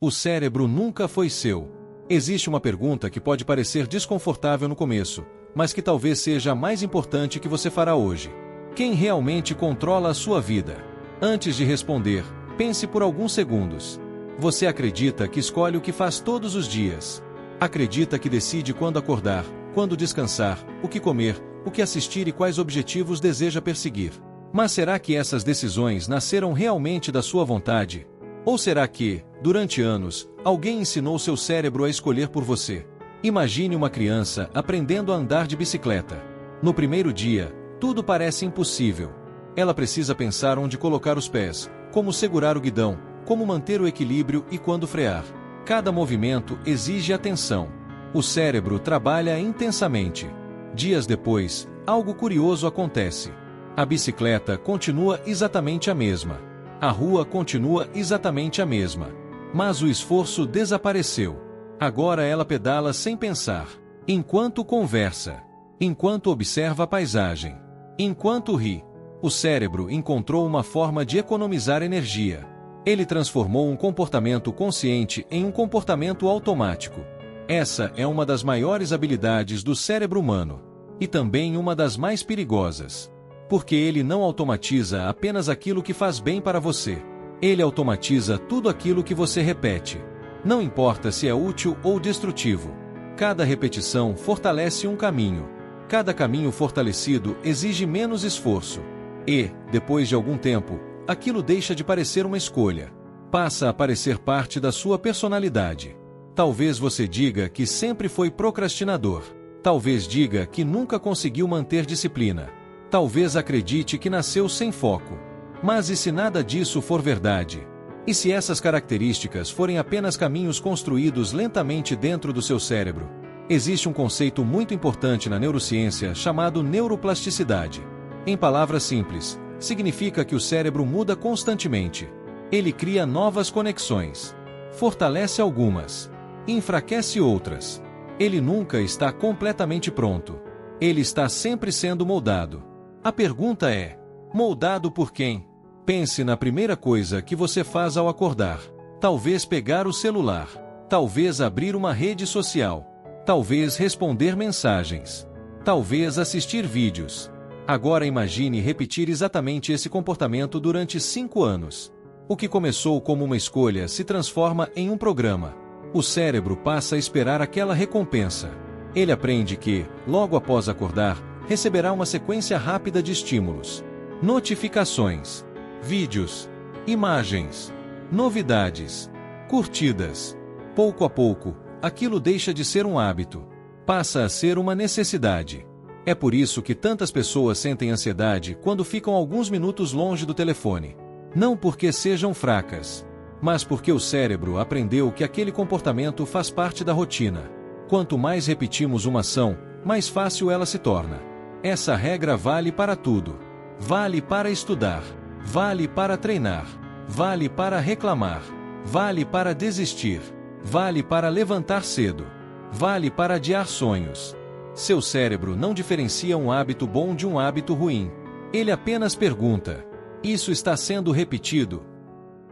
O cérebro nunca foi seu. Existe uma pergunta que pode parecer desconfortável no começo, mas que talvez seja a mais importante que você fará hoje. Quem realmente controla a sua vida? Antes de responder, pense por alguns segundos. Você acredita que escolhe o que faz todos os dias? Acredita que decide quando acordar, quando descansar, o que comer, o que assistir e quais objetivos deseja perseguir? Mas será que essas decisões nasceram realmente da sua vontade? Ou será que, durante anos, alguém ensinou seu cérebro a escolher por você? Imagine uma criança aprendendo a andar de bicicleta. No primeiro dia, tudo parece impossível. Ela precisa pensar onde colocar os pés, como segurar o guidão, como manter o equilíbrio e quando frear. Cada movimento exige atenção. O cérebro trabalha intensamente. Dias depois, algo curioso acontece. A bicicleta continua exatamente a mesma. A rua continua exatamente a mesma. Mas o esforço desapareceu. Agora ela pedala sem pensar. Enquanto conversa. Enquanto observa a paisagem. Enquanto ri. O cérebro encontrou uma forma de economizar energia. Ele transformou um comportamento consciente em um comportamento automático. Essa é uma das maiores habilidades do cérebro humano. E também uma das mais perigosas. Porque ele não automatiza apenas aquilo que faz bem para você. Ele automatiza tudo aquilo que você repete. Não importa se é útil ou destrutivo. Cada repetição fortalece um caminho. Cada caminho fortalecido exige menos esforço. E, depois de algum tempo, aquilo deixa de parecer uma escolha. Passa a parecer parte da sua personalidade. Talvez você diga que sempre foi procrastinador. Talvez diga que nunca conseguiu manter disciplina. Talvez acredite que nasceu sem foco. Mas e se nada disso for verdade? E se essas características forem apenas caminhos construídos lentamente dentro do seu cérebro? Existe um conceito muito importante na neurociência chamado neuroplasticidade. Em palavras simples, significa que o cérebro muda constantemente. Ele cria novas conexões. Fortalece algumas. Enfraquece outras. Ele nunca está completamente pronto. Ele está sempre sendo moldado. A pergunta é: moldado por quem? Pense na primeira coisa que você faz ao acordar. Talvez pegar o celular. Talvez abrir uma rede social. Talvez responder mensagens. Talvez assistir vídeos. Agora imagine repetir exatamente esse comportamento durante 5 anos. O que começou como uma escolha se transforma em um programa. O cérebro passa a esperar aquela recompensa. Ele aprende que, logo após acordar, receberá uma sequência rápida de estímulos. Notificações. Vídeos. Imagens. Novidades. Curtidas. Pouco a pouco, aquilo deixa de ser um hábito. Passa a ser uma necessidade. É por isso que tantas pessoas sentem ansiedade quando ficam alguns minutos longe do telefone. Não porque sejam fracas, mas porque o cérebro aprendeu que aquele comportamento faz parte da rotina. Quanto mais repetimos uma ação, mais fácil ela se torna. Essa regra vale para tudo. Vale para estudar. Vale para treinar. Vale para reclamar. Vale para desistir. Vale para levantar cedo. Vale para adiar sonhos. Seu cérebro não diferencia um hábito bom de um hábito ruim. Ele apenas pergunta: isso está sendo repetido?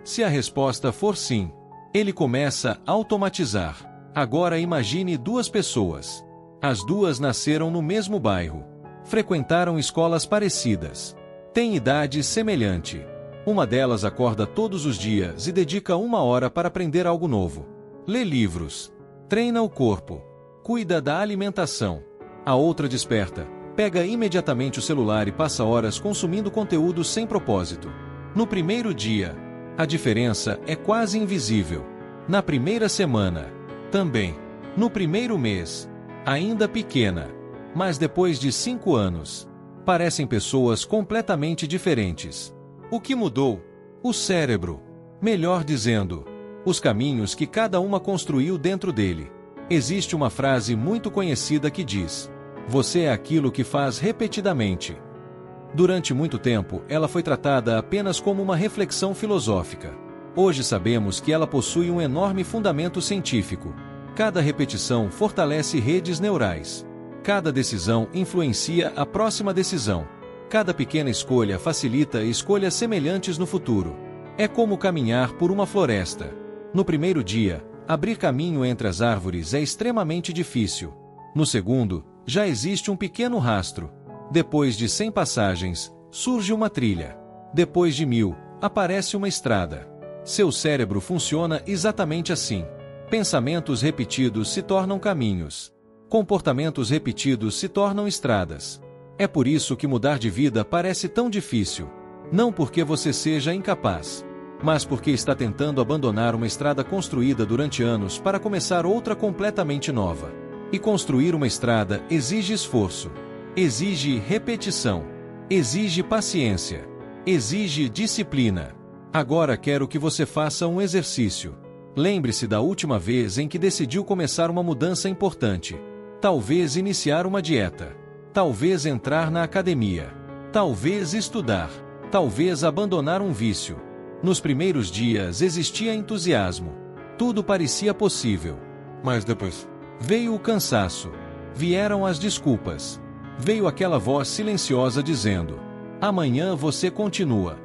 Se a resposta for sim, ele começa a automatizar. Agora imagine 2 pessoas. As duas nasceram no mesmo bairro. Frequentaram escolas parecidas. Têm idade semelhante. Uma delas acorda todos os dias e dedica 1 hora para aprender algo novo. Lê livros. Treina o corpo. Cuida da alimentação. A outra desperta, pega imediatamente o celular e passa horas consumindo conteúdo sem propósito. No primeiro dia, a diferença é quase invisível. Na primeira semana, também. No primeiro mês, ainda pequena. Mas depois de 5 anos, parecem pessoas completamente diferentes. O que mudou? O cérebro. Melhor dizendo, os caminhos que cada uma construiu dentro dele. Existe uma frase muito conhecida que diz: você é aquilo que faz repetidamente. Durante muito tempo, ela foi tratada apenas como uma reflexão filosófica. Hoje sabemos que ela possui um enorme fundamento científico. Cada repetição fortalece redes neurais. Cada decisão influencia a próxima decisão. Cada pequena escolha facilita escolhas semelhantes no futuro. É como caminhar por uma floresta. No primeiro dia, abrir caminho entre as árvores é extremamente difícil. No segundo, já existe um pequeno rastro. Depois de 100 passagens, surge uma trilha. Depois de 1000, aparece uma estrada. Seu cérebro funciona exatamente assim. Pensamentos repetidos se tornam caminhos. Comportamentos repetidos se tornam estradas. É por isso que mudar de vida parece tão difícil. Não porque você seja incapaz, mas porque está tentando abandonar uma estrada construída durante anos para começar outra completamente nova. E construir uma estrada exige esforço, exige repetição, exige paciência, exige disciplina. Agora quero que você faça um exercício. Lembre-se da última vez em que decidiu começar uma mudança importante. Talvez iniciar uma dieta. Talvez entrar na academia. Talvez estudar. Talvez abandonar um vício. Nos primeiros dias existia entusiasmo. Tudo parecia possível. Mas depois veio o cansaço. Vieram as desculpas. Veio aquela voz silenciosa dizendo: amanhã você continua.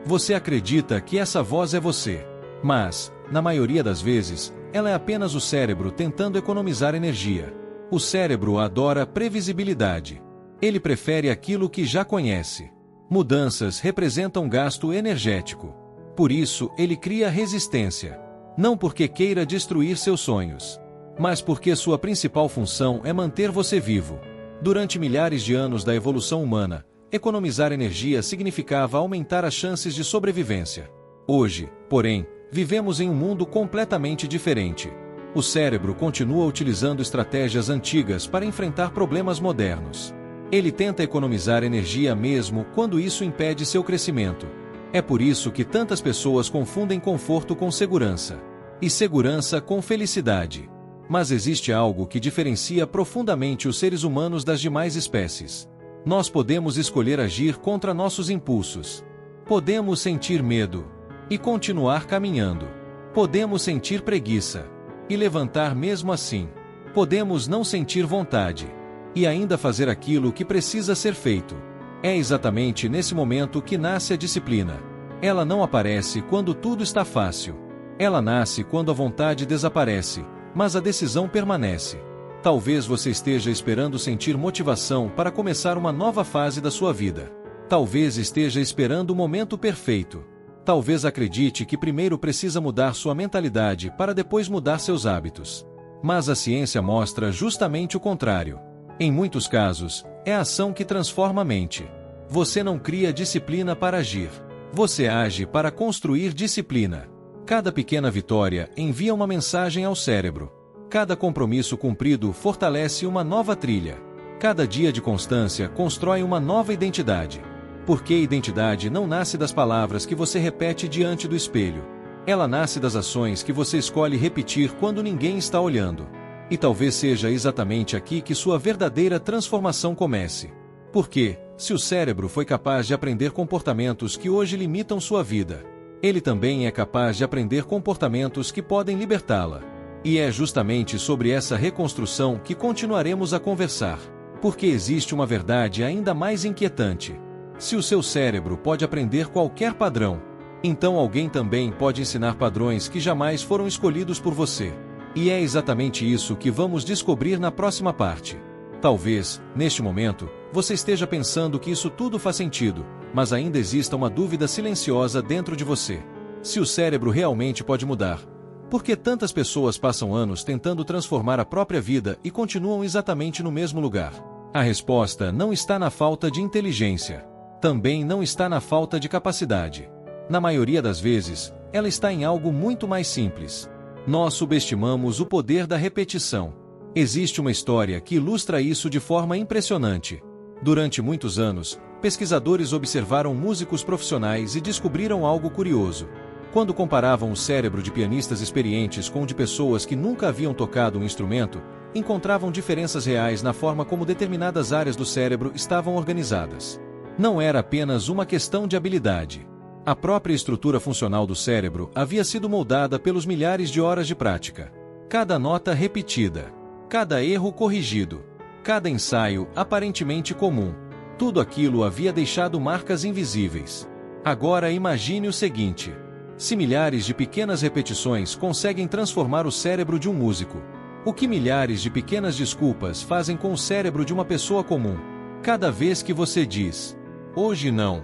Você acredita que essa voz é você. Mas, na maioria das vezes, ela é apenas o cérebro tentando economizar energia. O cérebro adora previsibilidade. Ele prefere aquilo que já conhece. Mudanças representam gasto energético. Por isso, ele cria resistência. Não porque queira destruir seus sonhos, mas porque sua principal função é manter você vivo. Durante milhares de anos da evolução humana, economizar energia significava aumentar as chances de sobrevivência. Hoje, porém, vivemos em um mundo completamente diferente. O cérebro continua utilizando estratégias antigas para enfrentar problemas modernos. Ele tenta economizar energia mesmo quando isso impede seu crescimento. É por isso que tantas pessoas confundem conforto com segurança, e segurança com felicidade. Mas existe algo que diferencia profundamente os seres humanos das demais espécies. Nós podemos escolher agir contra nossos impulsos. Podemos sentir medo e continuar caminhando. Podemos sentir preguiça e levantar mesmo assim. Podemos não sentir vontade e ainda fazer aquilo que precisa ser feito. É exatamente nesse momento que nasce a disciplina. Ela não aparece quando tudo está fácil. Ela nasce quando a vontade desaparece, mas a decisão permanece. Talvez você esteja esperando sentir motivação para começar uma nova fase da sua vida. Talvez esteja esperando o momento perfeito. Talvez acredite que primeiro precisa mudar sua mentalidade para depois mudar seus hábitos. Mas a ciência mostra justamente o contrário. Em muitos casos, é a ação que transforma a mente. Você não cria disciplina para agir. Você age para construir disciplina. Cada pequena vitória envia uma mensagem ao cérebro. Cada compromisso cumprido fortalece uma nova trilha. Cada dia de constância constrói uma nova identidade. Porque identidade não nasce das palavras que você repete diante do espelho. Ela nasce das ações que você escolhe repetir quando ninguém está olhando. E talvez seja exatamente aqui que sua verdadeira transformação comece. Porque, se o cérebro foi capaz de aprender comportamentos que hoje limitam sua vida, ele também é capaz de aprender comportamentos que podem libertá-la. E é justamente sobre essa reconstrução que continuaremos a conversar. Porque existe uma verdade ainda mais inquietante. Se o seu cérebro pode aprender qualquer padrão, então alguém também pode ensinar padrões que jamais foram escolhidos por você. E é exatamente isso que vamos descobrir na próxima parte. Talvez, neste momento, você esteja pensando que isso tudo faz sentido, mas ainda exista uma dúvida silenciosa dentro de você. Se o cérebro realmente pode mudar, por que tantas pessoas passam anos tentando transformar a própria vida e continuam exatamente no mesmo lugar? A resposta não está na falta de inteligência. Também não está na falta de capacidade. Na maioria das vezes, ela está em algo muito mais simples. Nós subestimamos o poder da repetição. Existe uma história que ilustra isso de forma impressionante. Durante muitos anos, pesquisadores observaram músicos profissionais e descobriram algo curioso. Quando comparavam o cérebro de pianistas experientes com o de pessoas que nunca haviam tocado um instrumento, encontravam diferenças reais na forma como determinadas áreas do cérebro estavam organizadas. Não era apenas uma questão de habilidade. A própria estrutura funcional do cérebro havia sido moldada pelos milhares de horas de prática. Cada nota repetida, cada erro corrigido, cada ensaio aparentemente comum, tudo aquilo havia deixado marcas invisíveis. Agora imagine o seguinte: Se milhares de pequenas repetições conseguem transformar o cérebro de um músico, o que milhares de pequenas desculpas fazem com o cérebro de uma pessoa comum? Cada vez que você diz, hoje não,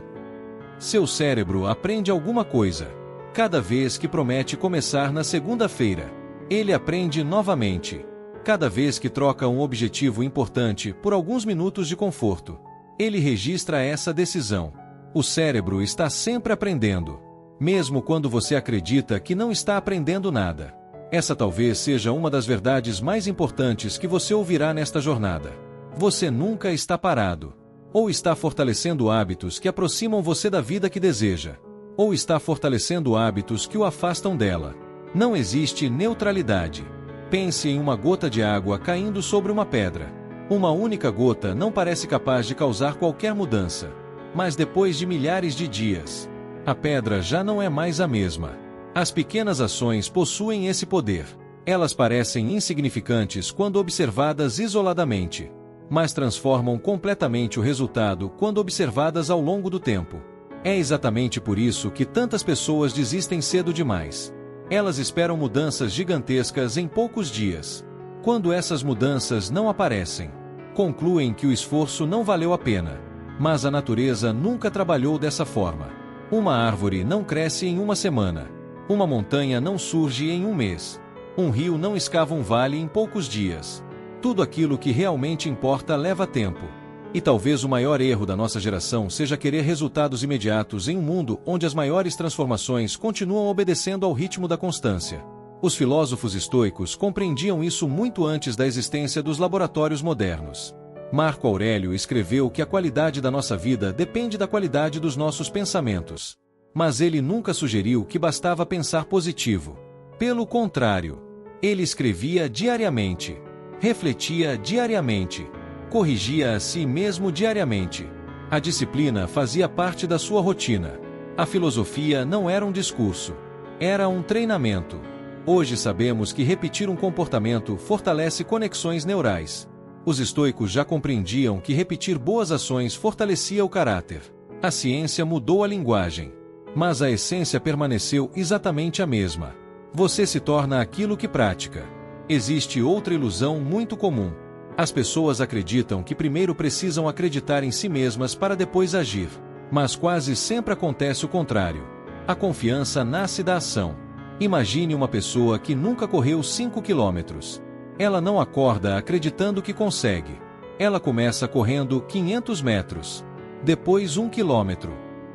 seu cérebro aprende alguma coisa. Cada vez que promete começar na segunda-feira, ele aprende novamente. Cada vez que troca um objetivo importante por alguns minutos de conforto, ele registra essa decisão. O cérebro está sempre aprendendo, mesmo quando você acredita que não está aprendendo nada. Essa talvez seja uma das verdades mais importantes que você ouvirá nesta jornada. Você nunca está parado. Ou está fortalecendo hábitos que aproximam você da vida que deseja, ou está fortalecendo hábitos que o afastam dela. Não existe neutralidade. Pense em uma gota de água caindo sobre uma pedra. Uma única gota não parece capaz de causar qualquer mudança. Mas depois de milhares de dias, a pedra já não é mais a mesma. As pequenas ações possuem esse poder. Elas parecem insignificantes quando observadas isoladamente, mas transformam completamente o resultado quando observadas ao longo do tempo. É exatamente por isso que tantas pessoas desistem cedo demais. Elas esperam mudanças gigantescas em poucos dias. Quando essas mudanças não aparecem, concluem que o esforço não valeu a pena. Mas a natureza nunca trabalhou dessa forma. Uma árvore não cresce em uma semana. Uma montanha não surge em um mês. Um rio não escava um vale em poucos dias. Tudo aquilo que realmente importa leva tempo. E talvez o maior erro da nossa geração seja querer resultados imediatos em um mundo onde as maiores transformações continuam obedecendo ao ritmo da constância. Os filósofos estoicos compreendiam isso muito antes da existência dos laboratórios modernos. Marco Aurélio escreveu que a qualidade da nossa vida depende da qualidade dos nossos pensamentos. Mas ele nunca sugeriu que bastava pensar positivo. Pelo contrário, ele escrevia diariamente, refletia diariamente, corrigia a si mesmo diariamente. A disciplina fazia parte da sua rotina. A filosofia não era um discurso, era um treinamento. Hoje sabemos que repetir um comportamento fortalece conexões neurais. Os estoicos já compreendiam que repetir boas ações fortalecia o caráter. A ciência mudou a linguagem, mas a essência permaneceu exatamente a mesma. Você se torna aquilo que pratica. Existe outra ilusão muito comum. As pessoas acreditam que primeiro precisam acreditar em si mesmas para depois agir. Mas quase sempre acontece o contrário. A confiança nasce da ação. Imagine uma pessoa que nunca correu 5 quilômetros. Ela não acorda acreditando que consegue. Ela começa correndo 500 metros. Depois 1 quilômetro.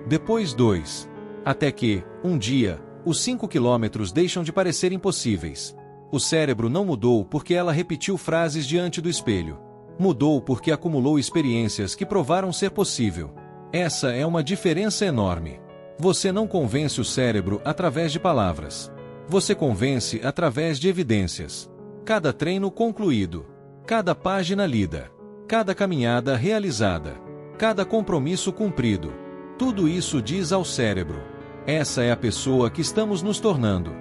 Depois 2. Até que, um dia, os 5 quilômetros deixam de parecer impossíveis. O cérebro não mudou porque ela repetiu frases diante do espelho. Mudou porque acumulou experiências que provaram ser possível. Essa é uma diferença enorme. Você não convence o cérebro através de palavras. Você convence através de evidências. Cada treino concluído, cada página lida, cada caminhada realizada, cada compromisso cumprido. Tudo isso diz ao cérebro: essa é a pessoa que estamos nos tornando.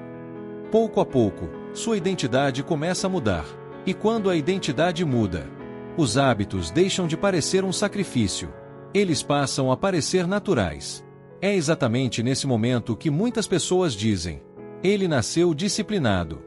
Pouco a pouco, sua identidade começa a mudar. E quando a identidade muda, os hábitos deixam de parecer um sacrifício. Eles passam a parecer naturais. É exatamente nesse momento que muitas pessoas dizem: ele nasceu disciplinado.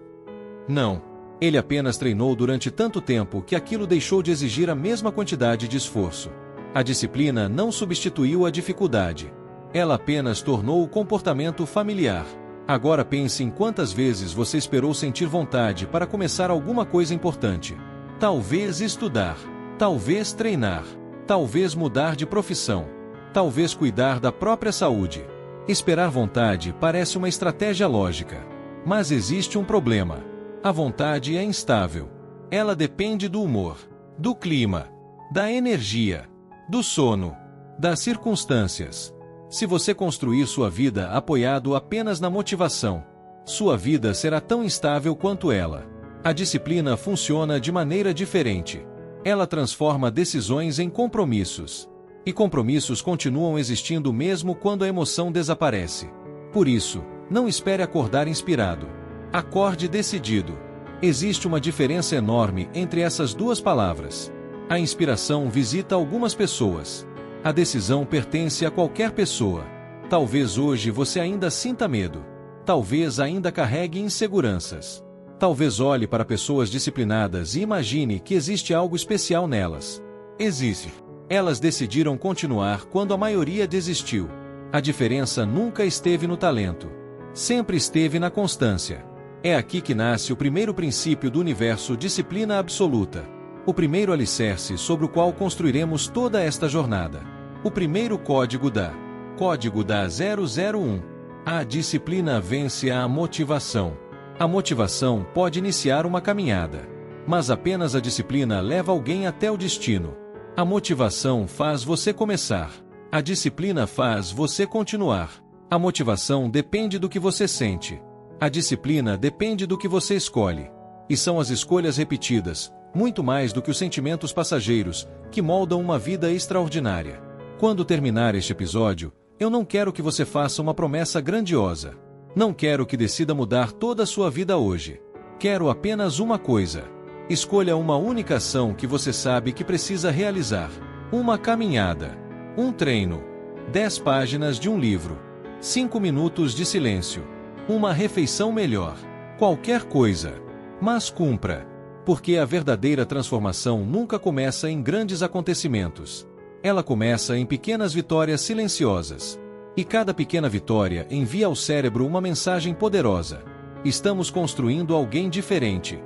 Não. Ele apenas treinou durante tanto tempo que aquilo deixou de exigir a mesma quantidade de esforço. A disciplina não substituiu a dificuldade. Ela apenas tornou o comportamento familiar. Agora pense em quantas vezes você esperou sentir vontade para começar alguma coisa importante. Talvez estudar. Talvez treinar. Talvez mudar de profissão. Talvez cuidar da própria saúde. Esperar vontade parece uma estratégia lógica. Mas existe um problema. A vontade é instável. Ela depende do humor, do clima, da energia, do sono, das circunstâncias. Se você construir sua vida apoiado apenas na motivação, sua vida será tão instável quanto ela. A disciplina funciona de maneira diferente. Ela transforma decisões em compromissos. E compromissos continuam existindo mesmo quando a emoção desaparece. Por isso, não espere acordar inspirado. Acorde decidido. Existe uma diferença enorme entre essas duas palavras. A inspiração visita algumas pessoas. A decisão pertence a qualquer pessoa. Talvez hoje você ainda sinta medo. Talvez ainda carregue inseguranças. Talvez olhe para pessoas disciplinadas e imagine que existe algo especial nelas. Existe. Elas decidiram continuar quando a maioria desistiu. A diferença nunca esteve no talento. Sempre esteve na constância. É aqui que nasce o primeiro princípio do universo: disciplina absoluta. O primeiro alicerce sobre o qual construiremos toda esta jornada. O primeiro código da 001. A disciplina vence a motivação. A motivação pode iniciar uma caminhada, mas apenas a disciplina leva alguém até o destino. A motivação faz você começar. A disciplina faz você continuar. A motivação depende do que você sente. A disciplina depende do que você escolhe. E são as escolhas repetidas, muito mais do que os sentimentos passageiros, que moldam uma vida extraordinária. Quando terminar este episódio, eu não quero que você faça uma promessa grandiosa. Não quero que decida mudar toda a sua vida hoje. Quero apenas uma coisa. Escolha uma única ação que você sabe que precisa realizar. Uma caminhada. Um treino. 10 páginas de um livro. 5 minutos de silêncio. Uma refeição melhor. Qualquer coisa. Mas cumpra. Porque a verdadeira transformação nunca começa em grandes acontecimentos. Ela começa em pequenas vitórias silenciosas. E cada pequena vitória envia ao cérebro uma mensagem poderosa. Estamos construindo alguém diferente.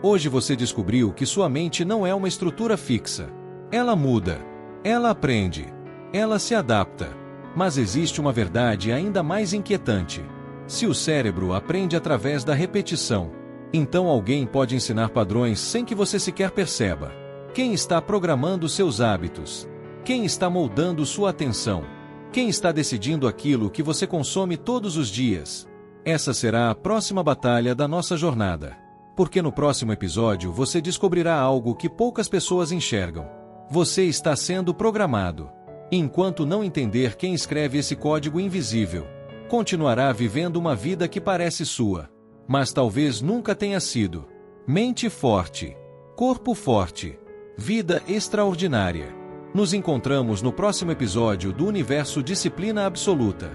Hoje você descobriu que sua mente não é uma estrutura fixa. Ela muda. Ela aprende. Ela se adapta. Mas existe uma verdade ainda mais inquietante. Se o cérebro aprende através da repetição, então alguém pode ensinar padrões sem que você sequer perceba. Quem está programando seus hábitos? Quem está moldando sua atenção? Quem está decidindo aquilo que você consome todos os dias? Essa será a próxima batalha da nossa jornada. Porque no próximo episódio você descobrirá algo que poucas pessoas enxergam. Você está sendo programado. Enquanto não entender quem escreve esse código invisível, continuará vivendo uma vida que parece sua, mas talvez nunca tenha sido. Mente forte. Corpo forte. Vida extraordinária. Nos encontramos no próximo episódio do Universo Disciplina Absoluta.